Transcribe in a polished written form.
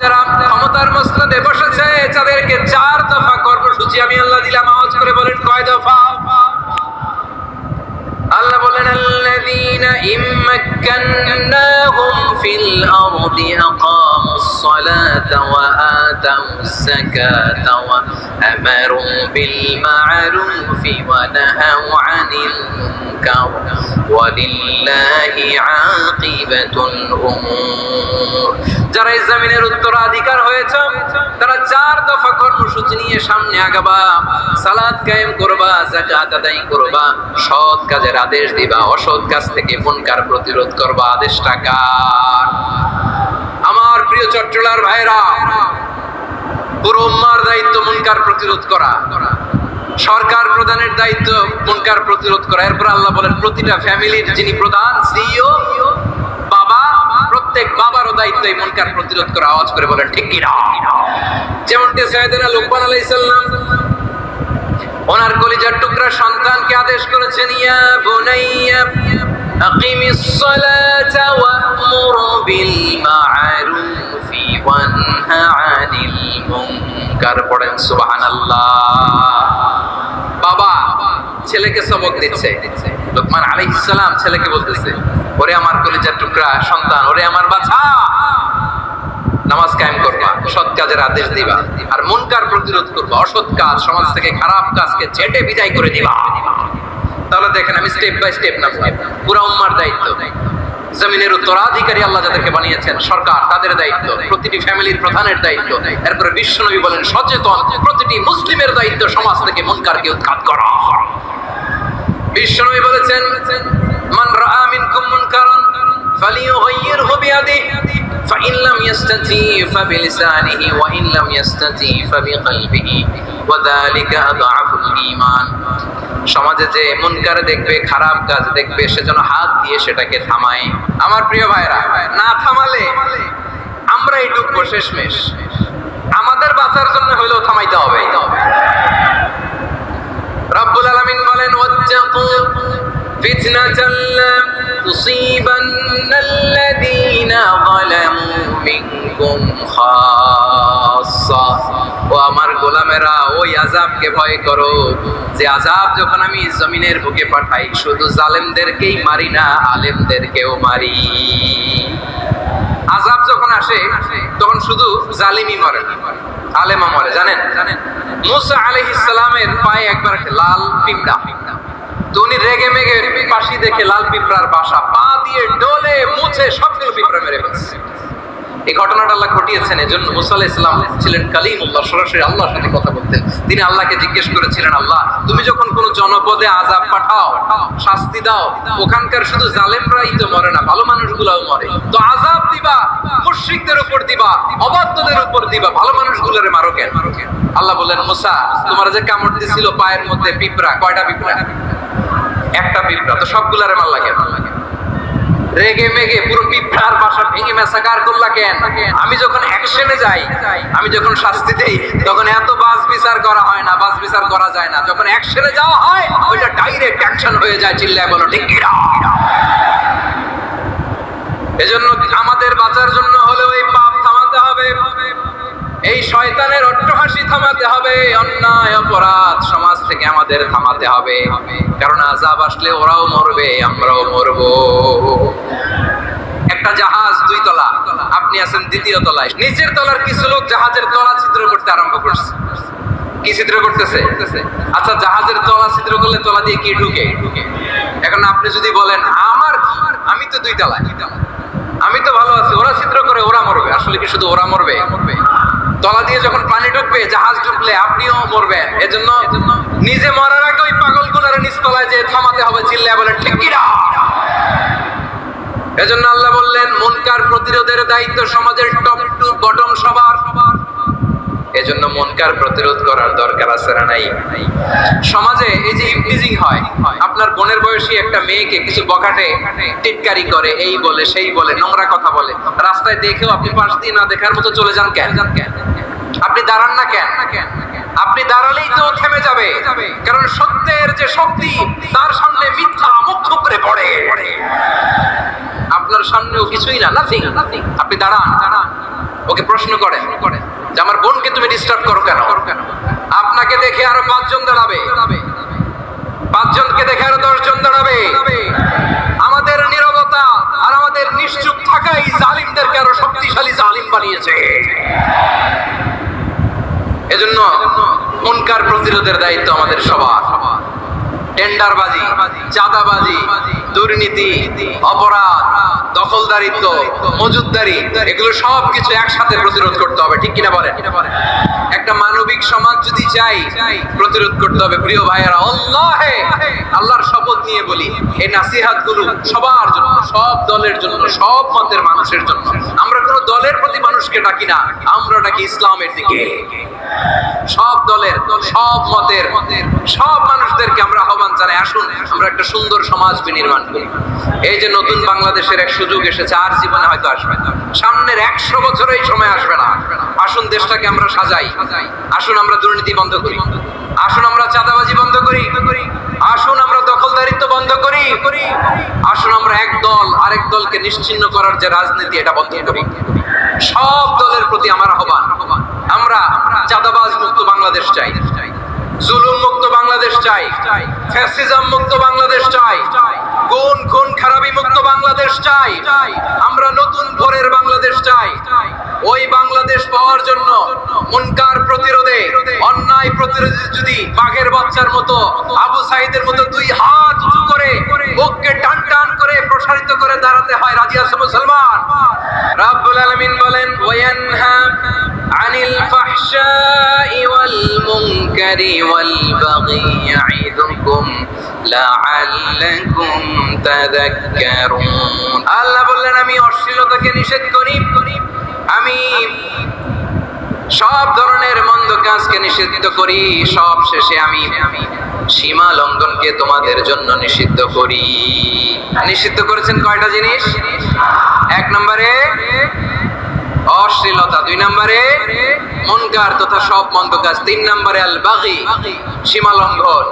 যারা ক্ষমতার মসনদে বসেছে তাদেরকে 4 দফা কর্মসূচি আমি আল্লাহ দিলাম। আওয়াজ করে বলেন কয় দফা? আল্লাহ বলেন আল্লাযীনা ইম্মাক্কান্নাহুম ফিল আরদি আকামুস সালাতা ওয়া আতাউস যাকাতা ওয়া আমারু বিল মা'রুফি ওয়া নাহাউ আনিল মুনকার ওয়া লিল্লাহি আকিবাতুল উমুর। যারা এই জমিনের উত্তরাধিকার হয়েছে তারা 4 দফা কর্মসূচি নিয়ে সামনে আগাবা। সালাত কায়েম করবা, যাকাত আদায় করবা, সৎ কাজের আদেশ দিবা, অসৎ কাজ থেকে মুনকার প্রতিরোধ করবা। আদেশটা কার? আমার প্রিয় চট্টলার ভাইরা, পুরো উম্মার দায়িত্ব মুনকার প্রতিরোধ করা। সরকার প্রধানের দায়িত্ব মুনকার প্রতিরোধ করা। এরপর আল্লাহ বলেন প্রতিটা ফ্যামিলির যিনি প্রধান সিইও বাবা, প্রত্যেক বাবারও দায়িত্ব এই মুনকার প্রতিরোধ করা। আওয়াজ করে বলেন ঠিক কি না? যেমনটি সাইয়েদনা লুকমান আলাইহিস সালাম ওনার কলিজার টুকরা সন্তানকে আদেশ করেছেন, ইয়া বুনাইয়া আকিমিস সালাতা ওয়া'মুর বিল মা'রুফি ওয়ানহা আনিল মুনকার। পড়েন সুবহানাল্লাহ। বাবা ছেলেকে সবক দিচ্ছে। লুকমান আলাইহিস সালাম ছেলেকে বলতেছে, ওরে আমার কলিজার টুকরা সন্তান, ওরে আমার বাছা, নামাজ কায়েম করবা, সৎ কাজের আদেশ দিবা, আর মুনকার প্রতিরোধ করবা। অসৎ কাজ, সমাজ থেকে খারাপ কাজকে ছেটে বিদায় করে দিবা। তাহলে দেখেন আমি স্টেপ বাই স্টেপ না, পুরো উম্মার দায়িত্ব। জমিনের উত্তরাধিকারী আল্লাহ যাদেরকে বানিয়েছেন সরকার, তাদের দায়িত্ব। প্রতিটি ফ্যামিলির প্রধানের দায়িত্ব। এরপরে বিশ্বনবী বলেন সচেতন প্রতিটি মুসলিমের দায়িত্ব সমাজ থেকে মুনকারকে উৎখাত করা। বিশ্বনবী বলেছেন, মান রাআ মিনকুম মুনকারান ফালিয়ুগাইয়িরহু বিয়াদিহি فإن لم يستطع فبلسانه وإن لم يستطع فبقلبه وذلك أضعف الإيمان। সমাজে যে মুনকার দেখবে, খারাপ কাজ দেখবে, সেজন্য হাত দিয়ে সেটাকে থামায়। আমার প্রিয় ভাইরা, না থামালে আমরাই ডুববো শেষমেশ। আমাদের বাঁচার জন্য হলেও থামাইতে হবে। রব্বুল আলামিন বলেন, ওয়াত্তাকু ফিতনাতাল লা তুসিবান্নাল্লাযীনা যালামু মিনকুম খাসসা। ও আমার গোলামেরা, ওই আযাবকে ভয় করো যে আযাব যখন আমি জমিনের বুকে পাঠাই শুধু জালেমদেরকেই মারি না, আলেমদেরকেও মারি। আযাব যখন আসে তখন শুধু জালিমই মরে না, আলেমও মরে। জানেন মুসা আলাইহিস সালামের পায়ে একবার লাল পিঁপড়া, তো উনি রেগে মেগে পাশি দেখে লাল পিঁপড়ার বাসা পা দিয়ে ডলে মুছে সবগুলো পিঁপড়া মেরে ফেলছে। এই ঘটনাটা আল্লাহ ঘটিয়েছেন। এজন্য মুসা আলাইহিস সালাম ছিলেন কালিমুল্লাহ, সরাসরি আল্লাহর সাথে কথা বলতেন। তিনি আল্লাহকে জিজ্ঞেস করেছিলেন, আল্লাহ তুমি যখন কোন জনপদে আযাব পাঠাও, শাস্তি দাও, ওখানকার শুধু জালেমরাই তো মরে না, ভালো মানুষগুলোও মরে, তো আযাব দিবা মুশরিকদের উপর দিবা, অবাধ্যদের উপর দিবা, ভালো মানুষগুলোরে মারো কেন? আল্লাহ বললেন, মুসা তোমার যে কামড় দিছিল পায়ের মধ্যে পিঁপড়া, কয়টা পিঁপড়া? একটা পিঁপড়া, তো সবগুলারে মারলা কেন? রেগে মেগে পুরো পিঁপড়ার বাসা ভেঙে মেসাকার করলা কেন? আমি যখন অ্যাকশনে যাই, আমি যখন শাস্তি দেই, তখন এত বাস বিচার করা হয় না, বাস বিচার করা যায় না। যখন অ্যাকশনে যাওয়া হয় ওইটা ডাইরেক্ট অ্যাকশন হয়ে যায়। চিল্লায় বলো ঠিক কি না? এজন্য আমাদের বাঁচার জন্য হলেও এই পাপ থামাতে হবে, এই শয়তানের অট্টহাসি থামাতে হবে, অন্যায় অপরাধ সমাজ থেকে আমাদের থামাতে হবে। কারণ আযাব আসলে ওরাও মরবে, আমরাও মরবো। একটা জাহাজ 2 তলা, আপনি আছেন 2য় তলায়। নিচের তলার কিছু লোক জাহাজের তলা ছিদ্র করতে আরম্ভ করছে। কি ছিদ্র করতেছে? আচ্ছা, জাহাজের তলা ছিদ্র করলে তলা দিয়ে কি ঢুকে? এখন আপনি যদি বলেন আমার কি, আমি তো 2 তলায়, আমি তো ভালো আছি, ওরা ছিদ্র করে ওরা মরবে। আসলে কি শুধু ওরা মরবে? তলা দিয়ে যখন পানি ঢুকবে, জাহাজ ঢুকলে আপনিও মরবেন। এজন্য নিজে মরার আগে ওই পাগলগুলোর নিচ তলায় যে থামাতে হবে। চিল্লায় বলেন ঠিক কি না? এজন্য আল্লাহ বললেন মুনকার প্রতিরোধের দায়িত্ব সমাজের টপ টু বটম সবার। এজন্য মুনকার প্রতিরোধ করার দরকার আছে না নাই? সমাজে এই যে ইভটিজিং হয়, আপনার বোনের বয়সী একটা মেয়েকে কিছু বখাটে টিটকারি করে, এই বলে সেই বলে, নোংরা কথা বলে, রাস্তায় দেখেও আপনি পাশ দিয়ে না দেখার মতো চলে যান কেন? আপনি দাঁড়ান না কেন? আপনি দাঁড়ালেই তো থেমে যাবে, কারণ সত্যের যে শক্তি তার সামনে মিথ্যা মুখ থুবড়ে পড়ে। আপনার সামনেও কিছুই না, নাথিং। আপনি দাঁড়ান। ওকে প্রশ্ন করে যে আমার বোনকে তুমি ডিস্টার্ব করো কেন? আপনাকে দেখে আরো 5 জন দাঁড়াবে, 5 জনকে দেখে আরো 10 জন দাঁড়াবে। আমাদের নীরবতা আর আমাদের নিশ্চুপ থাকাই জালিমদেরকে আরো শক্তিশালী জালিম বানিয়েছে। এজন্য মুনকার প্রতিরোধের দায়িত্ব আমাদের সবার। টেন্ডারবাজি, চাঁদাবাজি, দুর্নীতি, অপরাধ, দখলদারিত্ব, মজুদদারি, এগুলো সব কিছু একসাথে প্রতিরোধ করতে হবে, ঠিক কিনা বলেন? একটা মানবিক সমাজ যদি চাই, প্রতিরোধ করতে হবে। প্রিয় ভাইয়েরা, আল্লাহর শপথ নিয়ে বলি, এই নাসিহাত গুলো সবার জন্য, সব দলের জন্য, সব মতের মানুষের জন্য। আমরা কোনো দলের প্রতি মানুষকে ডাকি না, আমরা ডাকি ইসলামের দিকে। সব দলের, সব মতের, সব মানুষদেরকে আমরা আহ্বান জানাই, আসুন আমরা একটা সুন্দর সমাজ বিনির্মাণ করি। এই যে নতুন বাংলাদেশের এক সুযোগ এসেছে, আর জীবনে হয়তো আসবে না, সামনের 100 বছর এই সময় আসবে না। আসুন দেশটাকে আমরা সাজাই, আসুন আমরা দুর্নীতি বন্ধ করি, আসুন আমরা চাঁদাবাজি বন্ধ করি, আসুন আমরা দখলদারিত্ব বন্ধ করি, আসুন আমরা এক দল আরেক দলকে নিশ্চিহ্ন করার যে রাজনীতি, এটা বন্ধ করি। সব দলের প্রতি আমার আহ্বান, আমরা চাঁদাবাজ মুক্ত বাংলাদেশ চাই, জুলুম মুক্ত বাংলাদেশ চাই, ফ্যাসিজম মুক্ত বাংলাদেশ চাই, গুণ খুন খারাপি মুক্ত বাংলাদেশ চাই। আমরা নতুন ভোরের বাংলাদেশ চাই। ওই বাংলাদেশ পাওয়ার জন্য মুনকার প্রতিরোধে, অন্যায় প্রতিরোধে যদি বাঘের বাচ্চার মতো, আবু সাঈদের মতো 2 হাত উঁচু করে, বুককে টান টান করে প্রসারিত করে দাঁড়াতে হয়, রাজি আছে মুসলমান? রাব্বুল আলামিন বলেন, ওয়ায়ানহা আনিল ফাহশাই ওয়াল মুনকারি ওয়াল বাগি ইয়াইদুকুম লাআল্লাকুম তাযাক্কারুন। আল্লাহ বললেন, আমি অশ্লীলতাকে নিষেধ করি, আমি সব ধরনের মন্দ কাজকে নিষিদ্ধ করি, সব শেষে আমি সীমা লঙ্ঘনকে তোমাদের জন্য নিষিদ্ধ করি। নিষিদ্ধ করেছেন কয়টা জিনিস? 1 নম্বরে অশ্লীলতা, 2 নম্বরে মুনকার তথা সব মন্দ কাজ, 3 নম্বরে আল বাগি, সীমা লঙ্ঘন।